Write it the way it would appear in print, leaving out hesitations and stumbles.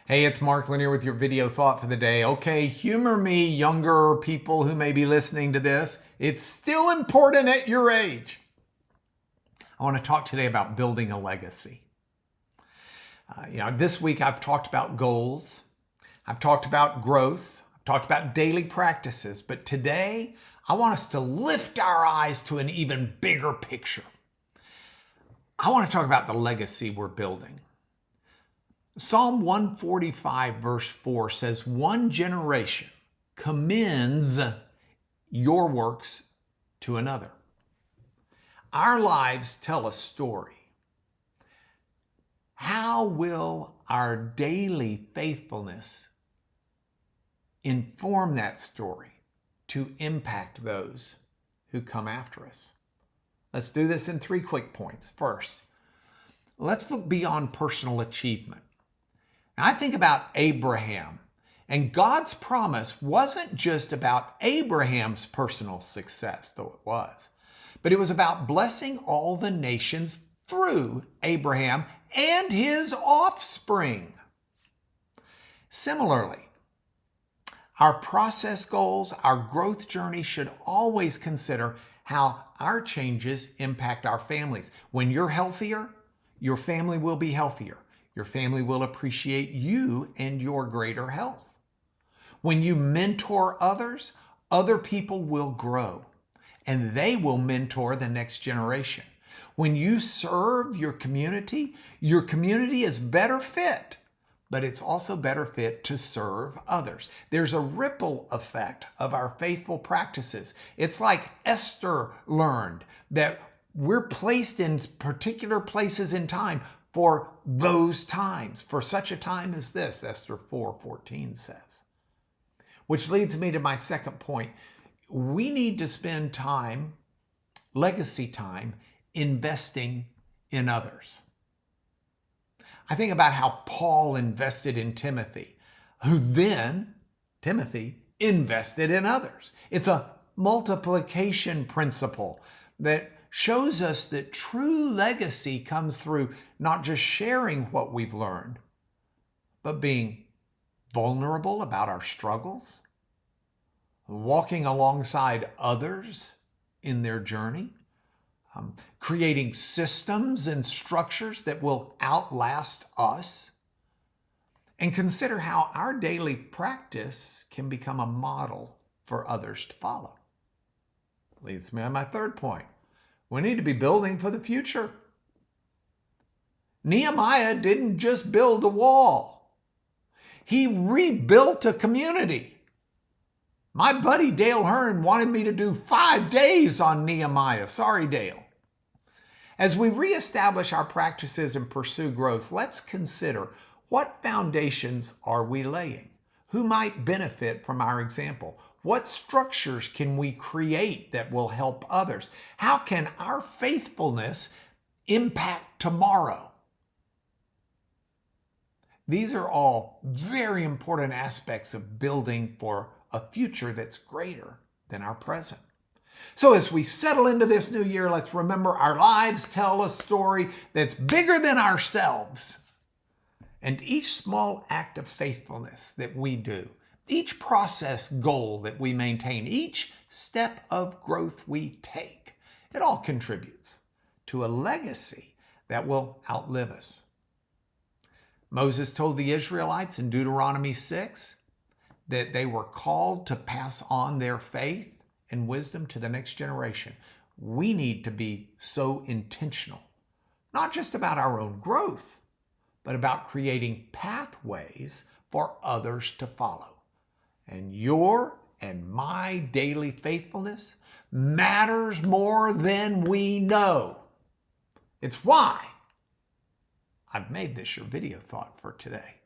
Hey, it's Mark Lanier with your video thought for the day. Okay, humor me, younger people who may be listening to this. It's still important at your age. I want to talk today about building a legacy. This week I've talked about goals. I've talked about growth. I've talked about daily practices. But today I want us to lift our eyes to an even bigger picture. I want to talk about the legacy we're building. Psalm 145 verse 4 says, "One generation commends your works to another." Our lives tell a story. How will our daily faithfulness inform that story to impact those who come after us? Let's do this in 3 quick points. First, let's look beyond personal achievement. Now, I think about Abraham, and God's promise wasn't just about Abraham's personal success, though it was, but it was about blessing all the nations through Abraham and his offspring. Similarly, our process goals, our growth journey should always consider how our changes impact our families. When you're healthier, your family will be healthier. Your family will appreciate you and your greater health. When you mentor others, other people will grow and they will mentor the next generation. When you serve your community is better fit, but it's also better fit to serve others. There's a ripple effect of our faithful practices. It's like Esther learned that we're placed in particular places in time for those times, for such a time as this, Esther 4:14 says. Which leads me to my second point. We need to spend time, legacy time, investing in others. I think about how Paul invested in Timothy, who then, Timothy, invested in others. It's a multiplication principle that shows us that true legacy comes through not just sharing what we've learned, but being vulnerable about our struggles, walking alongside others in their journey, creating systems and structures that will outlast us, and consider how our daily practice can become a model for others to follow. Leads me to my third point. We need to be building for the future. Nehemiah didn't just build a wall. He rebuilt a community. My buddy Dale Hearn wanted me to do 5 days on Nehemiah. Sorry, Dale. As we reestablish our practices and pursue growth, let's consider what foundations are we laying? Who might benefit from our example? What structures can we create that will help others? How can our faithfulness impact tomorrow? These are all very important aspects of building for a future that's greater than our present. So as we settle into this new year, let's remember our lives tell a story that's bigger than ourselves. And each small act of faithfulness that we do, each process goal that we maintain, each step of growth we take, it all contributes to a legacy that will outlive us. Moses told the Israelites in Deuteronomy 6 that they were called to pass on their faith and wisdom to the next generation. We need to be so intentional, not just about our own growth, but about creating pathways for others to follow. And your and my daily faithfulness matters more than we know. It's why I've made this your video thought for today.